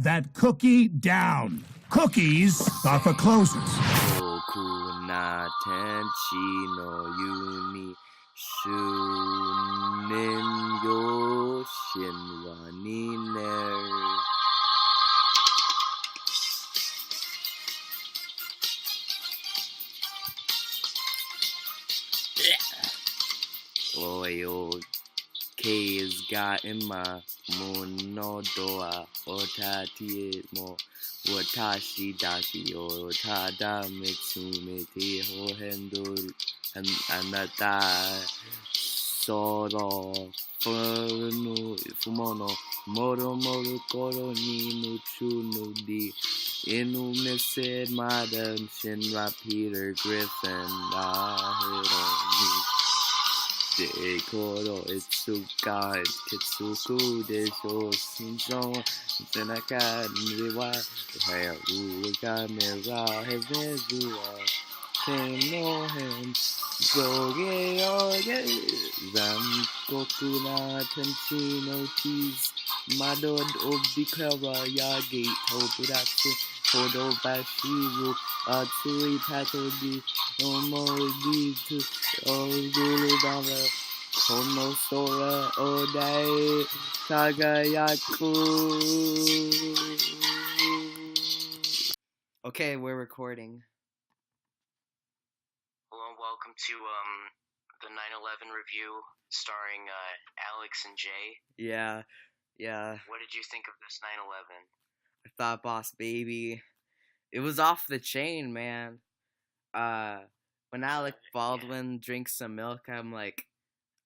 that cookie down. Cookies are for closers. Boku na tenchi no yuni shunin yoshin wa ni neru. Oyo K's got in my monodoa otati mo watashi daki o tada mitsumete ho hendo anata soro fumono moro moro koro ni muchu no di inu mese madam shinra Peter Griffin ahironi Koro Itsuka Kitsuku Desho Shinzo Senaka Niwa Hayaru Kamera Hevezua Keno Hen Zoge Oge Zam Kokuna Tenchino Tease Madod Obikara Yagi Toburatsu Hodo Bashiru Atsui Patogi Omodi to Ozulubara Konosora Odai Kagayaku. Okay, we're recording. Hello and welcome to the 9/11 review starring Alex and Jay. Yeah. What did you think of this 9/11? I thought Boss Baby, it was off the chain, man. When Alec Baldwin drinks some milk, I'm like,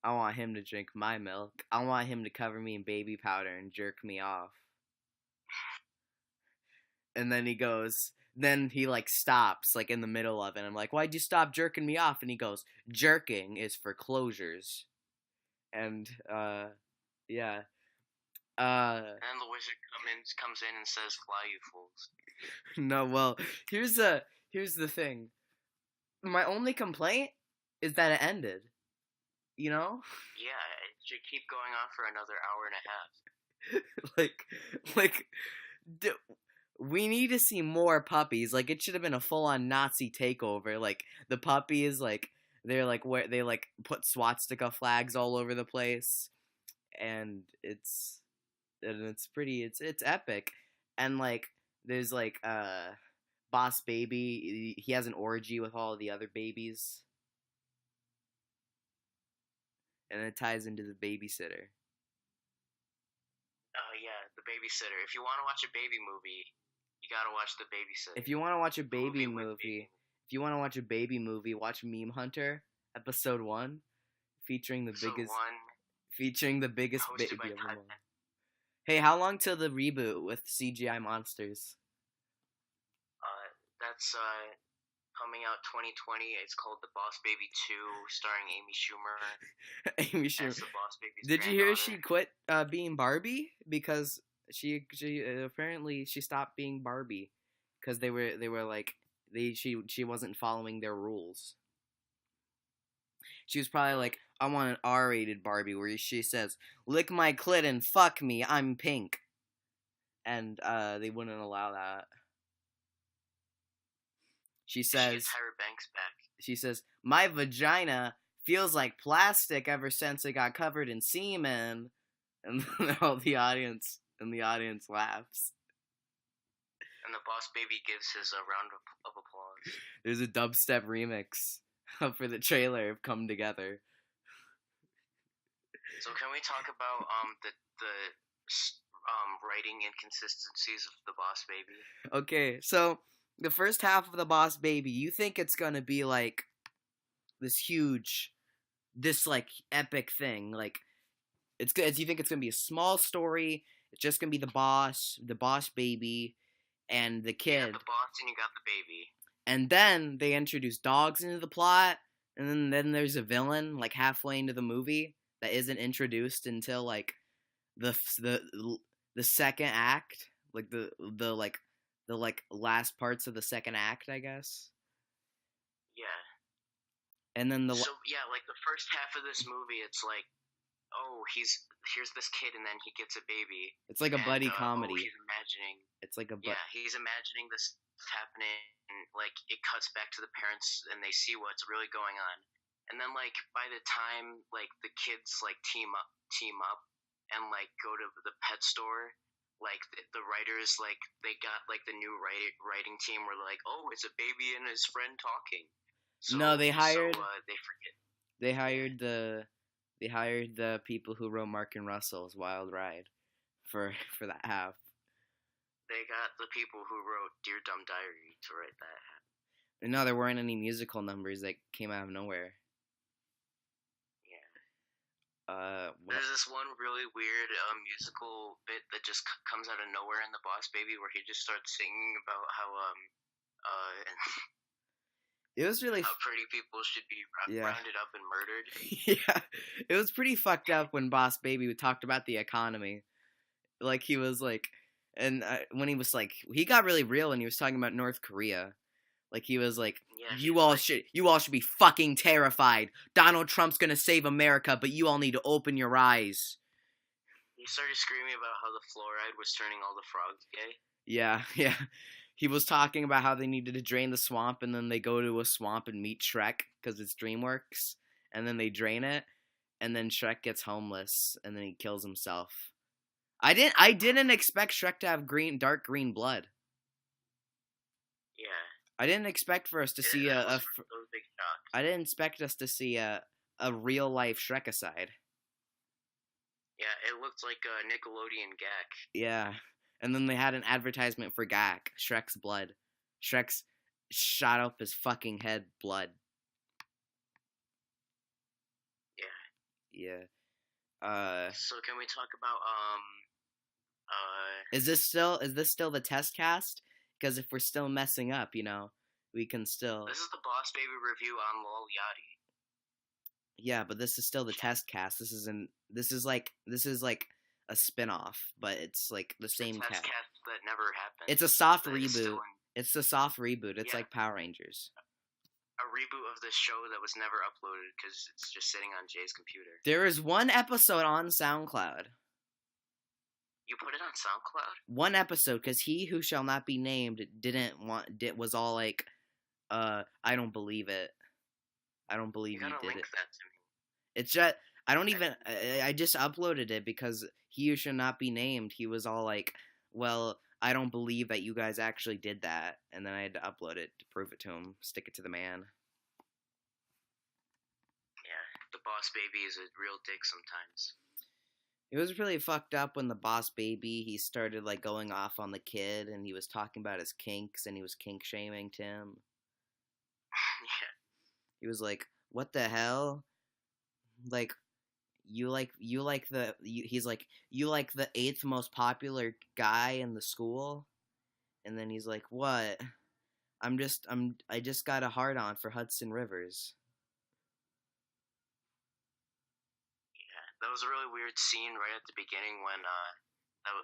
I want him to drink my milk. I want him to cover me in baby powder and jerk me off. And then he goes, then he like stops like in the middle of it. I'm like, why'd you stop jerking me off? And he goes, jerking is for closures. And yeah. And then the wizard comes in and says, "Fly, you fools." No, well, here's the thing. My only complaint is that it ended. You know? Yeah, it should keep going on for another hour and a half. We need to see more puppies. Like, it should have been a full-on Nazi takeover. Like, the puppies, like, they're like where they like put swastika flags all over the place, and it's epic. And like, there's like Boss Baby. He has an orgy with all the other babies. And it ties into the babysitter. Oh, yeah, the babysitter. If you want to watch a baby movie, you gotta watch the babysitter. If you want to watch a baby movie, watch Meme Hunter, episode 1, featuring the biggest baby of them all. Hey, how long till the reboot with CGI monsters? That's coming out 2020. It's called The Boss Baby 2, starring Amy Schumer. Amy Schumer. As the Boss Baby's Did you hear she quit being Barbie because she apparently she stopped being Barbie because they were like she wasn't following their rules. She was probably like, I want an R-rated Barbie where she says, "Lick my clit and fuck me, I'm pink," and they wouldn't allow that. She says, Tyra Banks back. She says, "My vagina feels like plastic ever since it got covered in semen," and all the audience laughs. And the Boss Baby gives his round of applause. There's a dubstep remix for the trailer of "Come Together." So can we talk about the writing inconsistencies of the Boss Baby? Okay, so the first half of the Boss Baby, you think it's gonna be like this huge, this like epic thing, like you think it's gonna be a small story. It's just gonna be the Boss Baby, and the kid. You got the boss and you got the baby. And then they introduce dogs into the plot, and then there's a villain like halfway into the movie that isn't introduced until like the second act, like the last parts of the second act, I guess. Yeah. And then like the first half of this movie, it's like here's this kid, and then he gets a baby. It's like a buddy comedy. He's imagining. It's like a he's imagining this happening, and like it cuts back to the parents, and they see what's really going on. And then like by the time like the kids like team up, and like go to the pet store, like the writers like they got like the new writing team were like, oh, it's a baby and his friend talking. So, no, they hired. They forget. They hired the people who wrote Mark and Russell's Wild Ride for that half. They got the people who wrote Dear Dumb Diary to write that half. And no, there weren't any musical numbers that came out of nowhere. There's this one really weird musical bit that just comes out of nowhere in The Boss Baby, where he just starts singing about how it was really how pretty people should be rounded up and murdered. Yeah, it was pretty fucked up when Boss Baby talked about the economy. Like he was like, and when he was like, he got really real when he was talking about North Korea. Like he was like, you all should be fucking terrified. Donald Trump's gonna save America, but you all need to open your eyes. He started screaming about how the fluoride was turning all the frogs gay. Yeah. He was talking about how they needed to drain the swamp, and then they go to a swamp and meet Shrek because it's DreamWorks, and then they drain it, and then Shrek gets homeless, and then he kills himself. I didn't expect Shrek to have dark green blood. Yeah. I didn't expect for us to see that was a big shock. I didn't expect us to see a real life Shrekicide. Yeah, it looked like a Nickelodeon gag. Yeah, and then they had an advertisement for Gak, Shrek's blood. Shrek's shot up his fucking head blood. Yeah. So can we talk about Is this still the test cast? Because if we're still messing up, we can still. This is the Boss Baby review on Lol Yachty. Yeah, but this is still the test cast. This is like a spin-off, but it's like the same test cast. That never happened. It's a soft reboot. It's a soft reboot. It's like Power Rangers. A reboot of the show that was never uploaded because it's just sitting on Jay's computer. There is one episode on SoundCloud. You put it on SoundCloud? One episode, because he who shall not be named was all like, I don't believe it. I don't believe you did link it. That to me. It's just, I just uploaded it because he who shall not be named, he was all like, well, I don't believe that you guys actually did that. And then I had to upload it to prove it to him, stick it to the man. Yeah, the Boss Baby is a real dick sometimes. It was really fucked up when the Boss Baby, he started like going off on the kid and he was talking about his kinks and he was kink shaming Tim. Yeah. He was like, what the hell? Like, you like the 8th most popular guy in the school? And then he's like, what? I just got a hard on for Hudson Rivers. That was a really weird scene right at the beginning when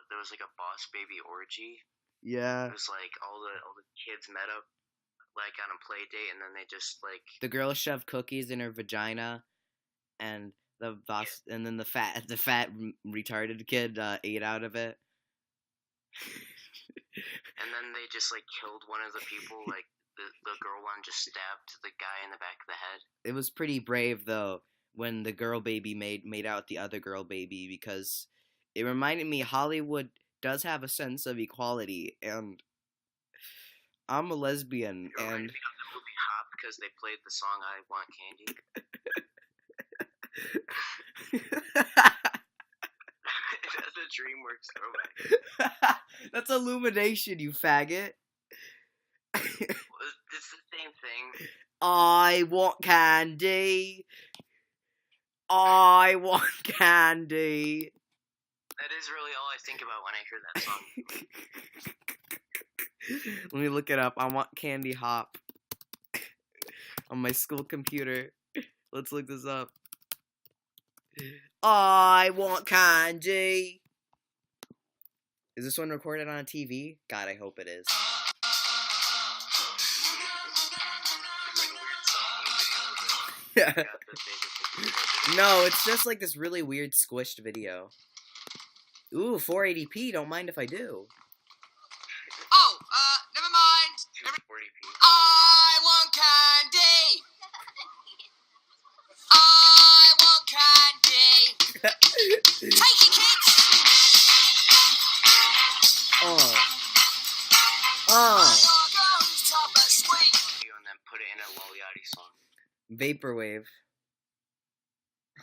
there was like a Boss Baby orgy. Yeah. It was like all the kids met up like on a play date, and then they just like the girl shoved cookies in her vagina, and the boss, and then the fat retarded kid ate out of it. And then they just like killed one of the people. Like the girl one just stabbed the guy in the back of the head. It was pretty brave though when the girl baby made out the other girl baby, because it reminded me Hollywood does have a sense of equality, and I'm a lesbian. It reminded me of the movie Hop because they played the song "I Want Candy." That's a DreamWorks throwback. That's Illumination, you faggot. It's the same thing. I want candy. I want candy. That is really all I think about when I hear that song. Let me look it up. I want candy hop on my school computer. Let's look this up. I want candy. Is this one recorded on a TV? God, I hope it is. Yeah. No, it's just like this really weird squished video. Ooh, 480p. Don't mind if I do. Oh, never mind. 240p. I want candy. I want candy. Take it, kids. Top of sweet. And then put it in a Lil Yachty song. Vaporwave.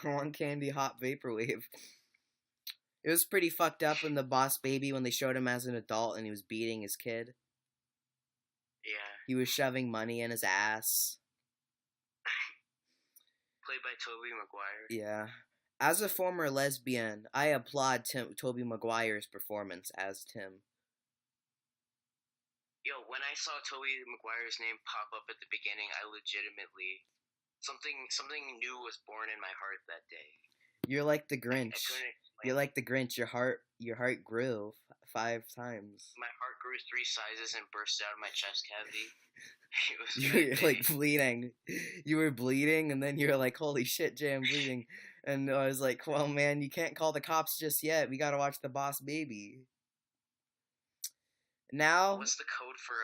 I want candy hot vaporwave. It was pretty fucked up in the Boss Baby when they showed him as an adult and he was beating his kid. Yeah. He was shoving money in his ass. Played by Tobey Maguire. Yeah. As a former lesbian, I applaud Tobey Maguire's performance as Tim. Yo, when I saw Tobey Maguire's name pop up at the beginning, I legitimately something new was born in my heart that day. You're like the I Grinch. couldn't explain. You're like the Grinch. Your heart grew 5 times. My heart grew 3 sizes and burst out of my chest cavity. It was You're like bleeding. You were bleeding, and then you're like, "Holy shit, Jay, I'm bleeding." And I was like, "Well, man, you can't call the cops just yet. We gotta watch the Boss Baby." Now, What's the code for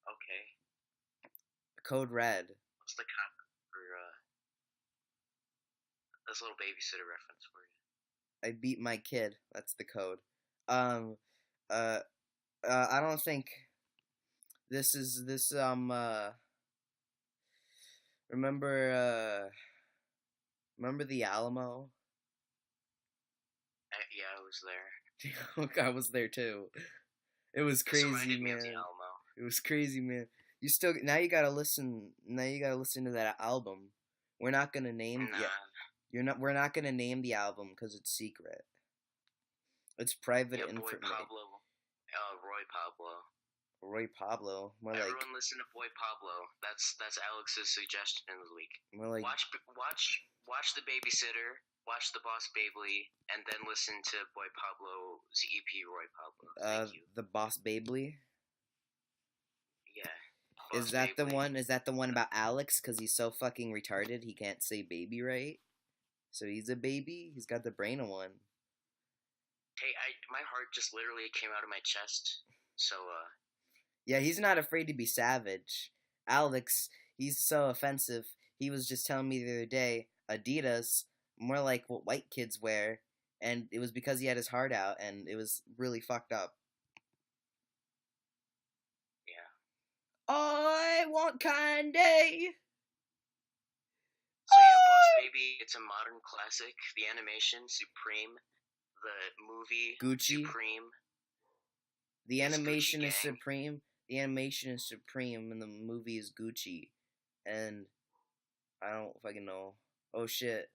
okay? Code Red. What's the code for this little babysitter reference for you? I beat my kid. That's the code. I don't think this is this remember the Alamo? Yeah, I was there. I was there too. It was This crazy, reminded me of man. the Alamo. It was crazy, man. You still now you gotta listen. Now you gotta listen to that album. We're not gonna name. Nah. Yeah, we're not gonna name the album because it's secret. It's private Yeah, Boy information. Pablo. Roy Pablo. Roy Pablo. More like Everyone listen to Boy Pablo. That's Alex's suggestion in the week. more like Watch The Babysitter, watch The Boss Bable, and then listen to Boy Pablo's EP Roy Pablo. Thank you. the Boss Bable. Yeah. Is Boss that the Bable. one? Is that the one about Alex? Because he's so fucking retarded, he can't say baby right. So he's a baby. He's got the brain of one. Hey, my heart just literally came out of my chest. So Yeah, he's not afraid to be savage. Alex, he's so offensive. He was just telling me the other day, Adidas, more like what white kids wear, and it was because he had his heart out, and it was really fucked up. yeah. I want candy. So yeah, Boss Baby, it's a modern classic. The animation, Supreme. The movie, Gucci. Supreme. The It's animation Gucci is gang. supreme. The animation is supreme, and the movie is Gucci. And I don't fucking know. Oh shit.